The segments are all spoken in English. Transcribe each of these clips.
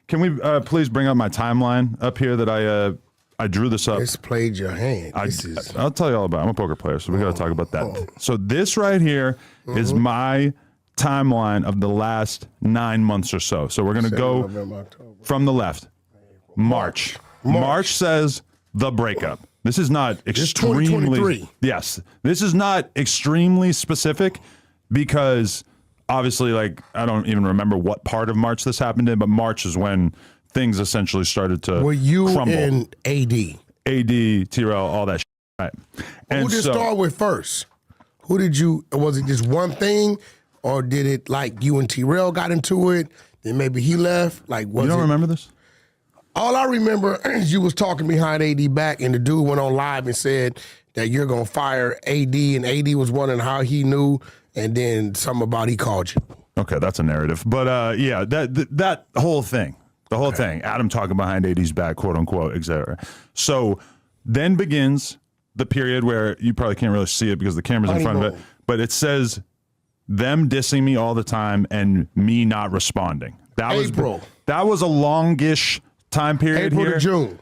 can we please bring up my timeline up here that I drew this up. It's played your hand. I'll tell you all about it. I'm a poker player, so we got to talk about that. So this right here is my timeline of the last 9 months or so. So we're going to go November, from the left. March. March says the breakup. This is not extremely. Yes, this is not extremely specific because obviously, like, I don't even remember what part of March this happened in, but March is when things essentially started to Were you crumble. in AD? AD, T-Rail, all that shit. Right. And Who did it start with first? Who did you, was it just one thing? Or did it, like, you and T-Rail got into it, then maybe he left? Like, was you don't remember this? All I remember is you was talking behind AD back, and the dude went on live and said that you're going to fire AD, and AD was wondering how he knew, and then something about he called you. Okay, that's a narrative. But, yeah, that whole thing. The whole thing, Adam talking behind AD's back, quote unquote, etc. So then begins the period where you probably can't really see it because the camera's in front of it, but it says them dissing me all the time and me not responding. That was a longish time period April here. to June.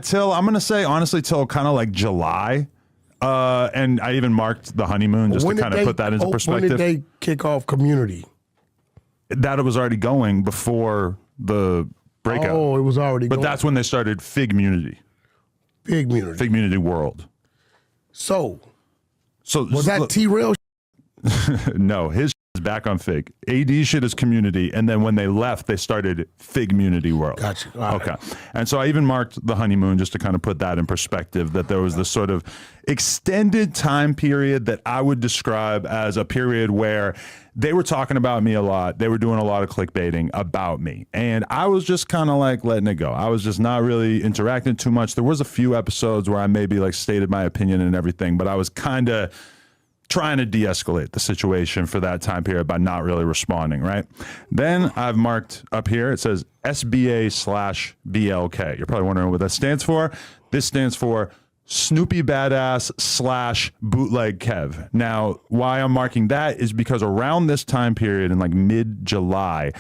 Till I'm gonna say honestly till kind of like July. And I even marked the honeymoon just to kind of put that into perspective. When did they kick off Community? That it was already going before the breakup. Oh, it was already going. But that's when they started Figgmunity. Figgmunity World. So was that T-Rail? No, his is back on Fig. AD shit is Community, and then when they left, they started Figgmunity World. Gotcha. Okay. And so I even marked the honeymoon just to kind of put that in perspective, that there was this sort of extended time period that I would describe as a period where they were talking about me a lot. They were doing a lot of clickbaiting about me. And I was just kind of like letting it go. I was just not really interacting too much. There was a few episodes where I maybe like stated my opinion and everything, but I was kind of trying to de-escalate the situation for that time period by not really responding, right? Then I've marked up here, it says SBA/BLK. You're probably wondering what that stands for. This stands for Snoopy Badass / Bootleg Kev. Now, why I'm marking that is because around this time period in like mid-July,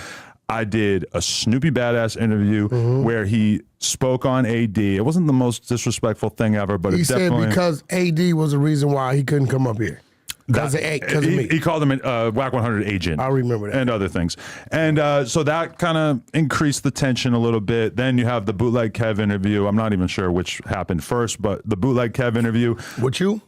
I did a Snoopy Badass interview where he spoke on AD. It wasn't the most disrespectful thing ever, but he it definitely... said because AD was the reason why he couldn't come up here. Because of me. He called him a Whack 100 agent. I remember that. And other things. And so that kind of increased the tension a little bit. Then you have the Bootleg Kev interview. I'm not even sure which happened first, but the Bootleg Kev interview. With you?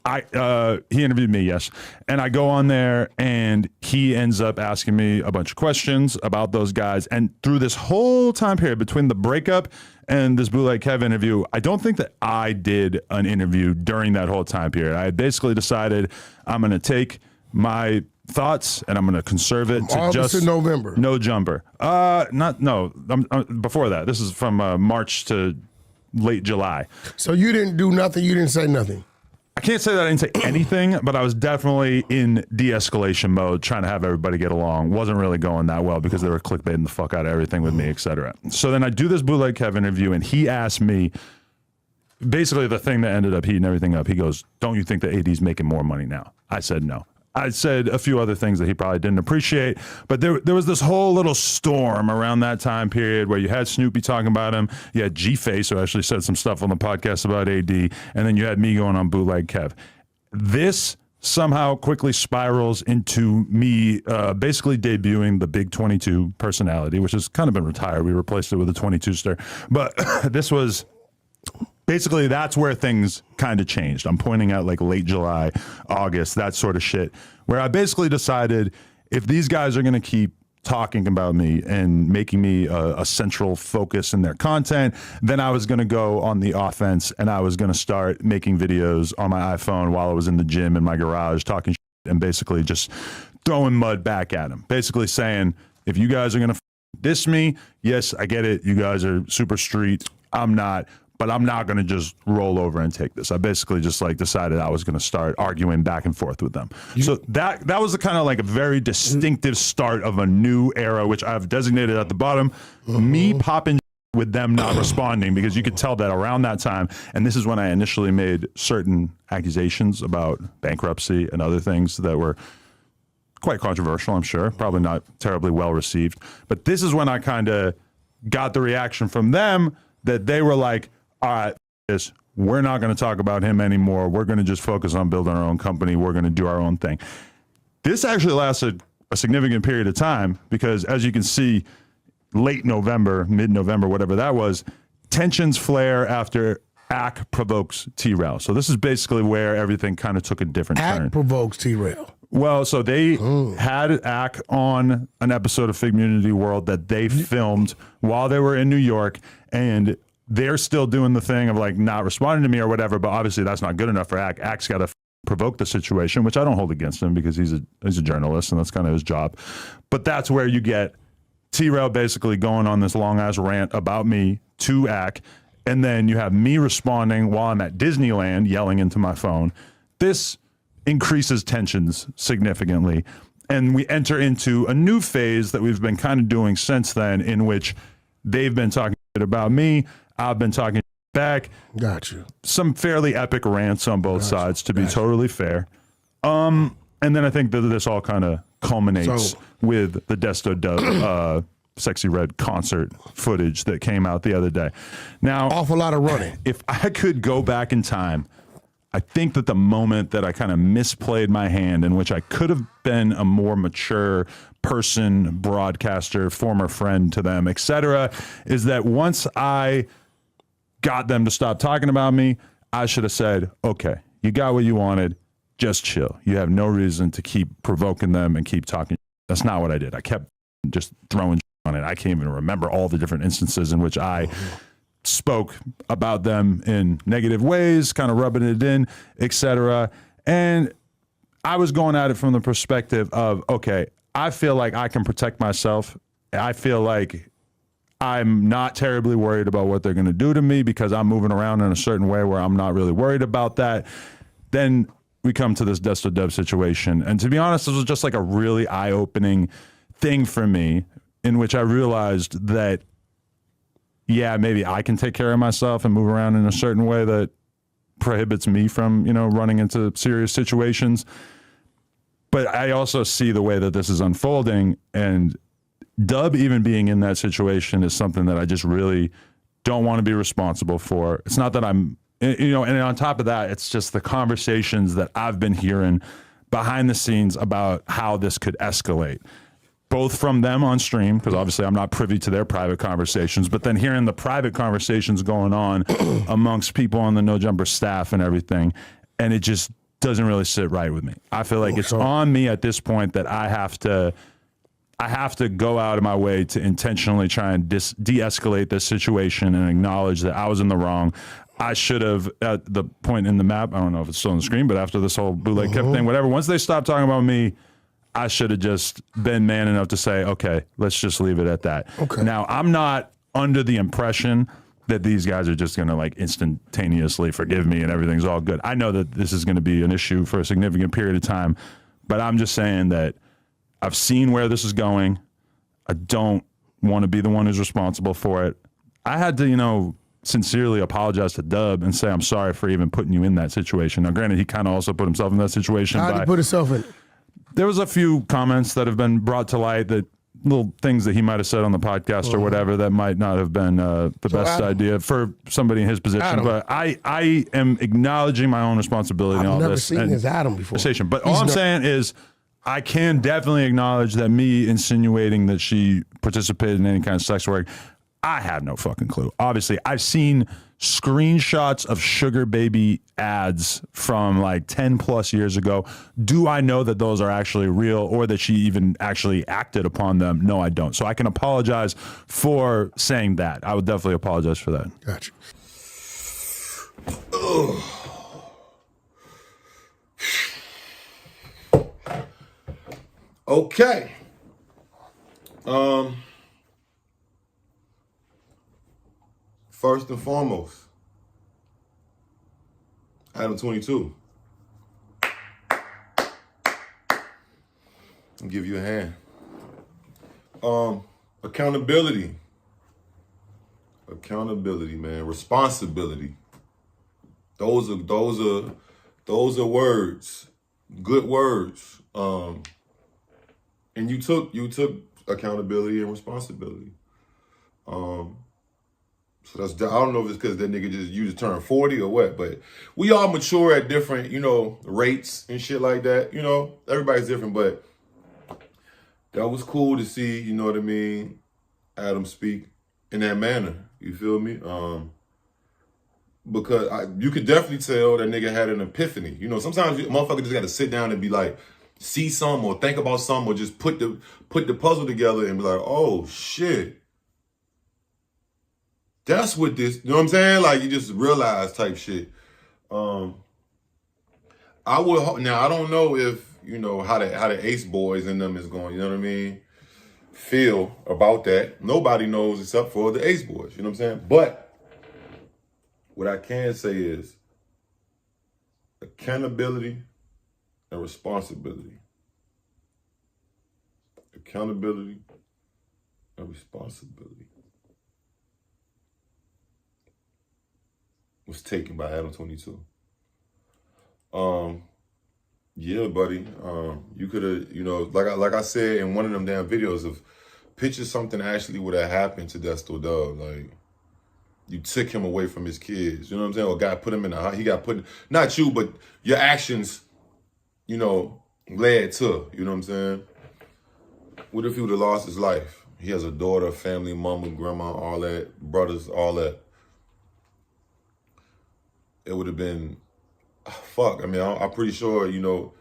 He interviewed me, yes. And I go on there, and he ends up asking me a bunch of questions about those guys. And through this whole time period between the breakup and this Bootleg Kev interview, I don't think that I did an interview during that whole time period. I had basically decided I'm going to take my thoughts and I'm going to conserve it to August just November. No jumper. Before that. This is from March to late July. So you didn't do nothing. You didn't say nothing. I can't say that I didn't say anything, but I was definitely in de-escalation mode, trying to have everybody get along. Wasn't really going that well because they were clickbaiting the fuck out of everything with me, etc. So then I do this Bootleg Kev interview, and he asked me, basically the thing that ended up heating everything up, he goes, don't you think that AD's making more money now? I said no. I said a few other things that he probably didn't appreciate, but there was this whole little storm around that time period where you had Snoopy talking about him, you had G-Face, who actually said some stuff on the podcast about AD, and then you had me going on Bootleg Kev. This somehow quickly spirals into me basically debuting the Big 22 personality, which has kind of been retired. We replaced it with a 22-ster, but this was... Basically, that's where things kind of changed. I'm pointing out like late July, August, that sort of shit, where I basically decided if these guys are going to keep talking about me and making me a central focus in their content, then I was going to go on the offense and I was going to start making videos on my iPhone while I was in the gym in my garage talking shit and basically just throwing mud back at them. Basically saying, if you guys are going to diss me, yes, I get it. You guys are super street. I'm not. But I'm not going to just roll over and take this. I basically just like decided I was going to start arguing back and forth with them. So that was the kind of like a very distinctive start of a new era, which I've designated at the bottom, me popping with them not responding, because you could tell that around that time. And this is when I initially made certain accusations about bankruptcy and other things that were quite controversial, I'm sure, probably not terribly well received. But this is when I kind of got the reaction from them that they were like, all right, this, we're not going to talk about him anymore. We're going to just focus on building our own company. We're going to do our own thing. This actually lasted a significant period of time because, as you can see, late November, mid-November, whatever that was, tensions flare after Ack provokes T-Rail. So this is basically where everything kind of took a different turn. Ack provokes T-Rail. Well, so they had Ack on an episode of Figgmunity World that they filmed while they were in New York, and they're still doing the thing of like not responding to me or whatever, but obviously that's not good enough for Ack. Ack's got to provoke the situation, which I don't hold against him because he's a journalist and that's kind of his job. But that's where you get T-Rail basically going on this long-ass rant about me to Ack, and then you have me responding while I'm at Disneyland yelling into my phone. This increases tensions significantly, and we enter into a new phase that we've been kind of doing since then, in which they've been talking about me, I've been talking back. Got you. Some fairly epic rants on both sides, to be totally fair. And then I think that this all kind of culminates with the Desto Dub Sexy Red concert footage that came out the other day. Now, awful lot of running. If I could go back in time, I think that the moment that I kind of misplayed my hand, in which I could have been a more mature person, broadcaster, former friend to them, etc., is that once I got them to stop talking about me, I should have said, okay, you got what you wanted, just chill. You have no reason to keep provoking them and keep talking. That's not what I did. I kept just throwing on it. I can't even remember all the different instances in which I spoke about them in negative ways, kind of rubbing it in, etc. And I was going at it from the perspective of, okay, I feel like I can protect myself. I feel like I'm not terribly worried about what they're going to do to me because I'm moving around in a certain way where I'm not really worried about that. Then we come to this Desto Dub situation. And to be honest, this was just like a really eye-opening thing for me, in which I realized that, yeah, maybe I can take care of myself and move around in a certain way that prohibits me from, you know, running into serious situations. But I also see the way that this is unfolding, and Dub even being in that situation is something that I just really don't want to be responsible for. It's not that I'm, you know, and on top of that, it's just the conversations that I've been hearing behind the scenes about how this could escalate, both from them on stream, because obviously I'm not privy to their private conversations, but then hearing the private conversations going on amongst people on the No Jumper staff and everything, and it just doesn't really sit right with me. I feel like it's on me at this point that I have to go out of my way to intentionally try and de-escalate this situation and acknowledge that I was in the wrong. I should have, at the point in the map, I don't know if it's still on the screen, but after this whole bootleg kept thing, whatever, once they stopped talking about me, I should have just been man enough to say, okay, let's just leave it at that. Okay. Now, I'm not under the impression that these guys are just going to like instantaneously forgive me and everything's all good. I know that this is going to be an issue for a significant period of time, but I'm just saying that I've seen where this is going. I don't want to be the one who's responsible for it. I had to, you know, sincerely apologize to Dub and say I'm sorry for even putting you in that situation. Now, granted, he kind of also put himself in that situation. How did he put himself in? There was a few comments that have been brought to light, that little things that he might have said on the podcast or whatever that might not have been the best idea for somebody in his position. But I am acknowledging my own responsibility in all this. I've never seen his Adam before. But all I'm saying is I can definitely acknowledge that me insinuating that she participated in any kind of sex work, I have no fucking clue. Obviously, I've seen screenshots of sugar baby ads from like 10 plus years ago. Do I know that those are actually real or that she even actually acted upon them? No, I don't. So I can apologize for saying that. I would definitely apologize for that. Gotcha. Okay. First and foremost, Adam22. I'll give you a hand. Accountability. Accountability, man. Responsibility. Those are words. Good words. And you took accountability and responsibility. So that's, I don't know if it's because that nigga you just turned 40 or what, but we all mature at different, you know, rates and shit like that. You know, everybody's different, but that was cool to see, you know what I mean, Adam speak in that manner. You feel me? Because you could definitely tell that nigga had an epiphany. You know, sometimes motherfucker just got to sit down and be like, see something or think about something or just put the puzzle together and be like, oh shit. That's what this, you know what I'm saying? Like, you just realize type shit. I don't know if, you know, how the Aceboyz in them is going, you know what I mean, feel about that. Nobody knows except for the Aceboyz, you know what I'm saying? But what I can say is accountability and responsibility. Accountability and responsibility was taken by Adam22. Yeah, buddy. You could have, you know, like I said in one of them damn videos, of picture something actually would have happened to Desto Dub. Like, you took him away from his kids. You know what I'm saying? Or God put him in he got put, not you, but your actions, you know, led to, you know what I'm saying? What if he would have lost his life? He has a daughter, family, mama, grandma, all that, brothers, all that. It would have been, fuck. I mean, I'm pretty sure, you know,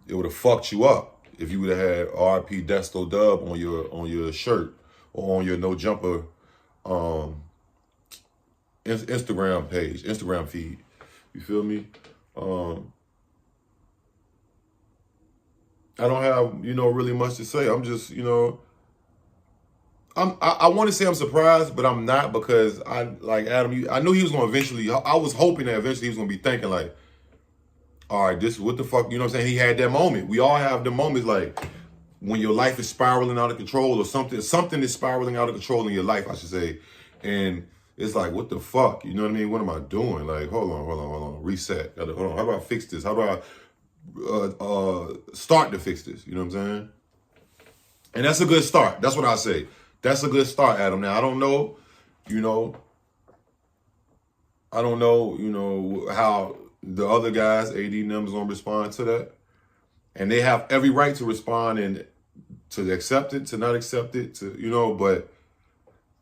it would have fucked you up if you would have had RIP Desto Dub on your shirt or on your No Jumper Instagram page, Instagram feed. You feel me? I don't have, you know, really much to say. I'm just, you know, I want to say I'm surprised, but I'm not, because like Adam, I knew he was going to eventually, I was hoping that eventually he was going to be thinking like, all right, this, what the fuck, you know what I'm saying? He had that moment. We all have the moments, like when your life is spiraling out of control, or something is spiraling out of control in your life, I should say. And it's like, what the fuck? You know what I mean? What am I doing? Like, hold on. Reset. Hold on. How do I fix this? How do I start to fix this? You know what I'm saying? And that's a good start. That's what I say. That's a good start, Adam. Now, I don't know, you know, how the other guys, AD and them, is going to respond to that. And they have every right to respond and to accept it, to not accept it, to, you know, but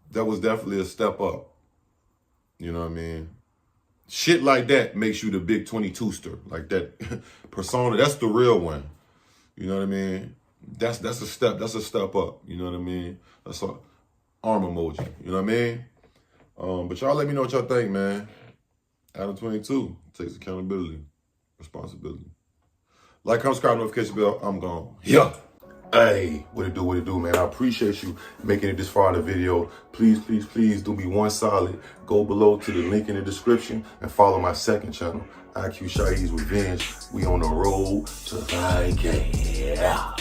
that was definitely a step up. You know what I mean? Shit like that makes you the big 22ster. Like that persona, that's the real one. You know what I mean? That's a step up. You know what I mean? That's an arm emoji. You know what I mean? But y'all let me know what y'all think, man. Adam22 takes accountability, responsibility. Like, comment, subscribe, notification bell. I'm gone. Yeah. Hey, what it do, man? I appreciate you making it this far in the video. Please do me one solid. Go below to the link in the description and follow my second channel, IQ Shahid's Revenge. We on the road to 5K.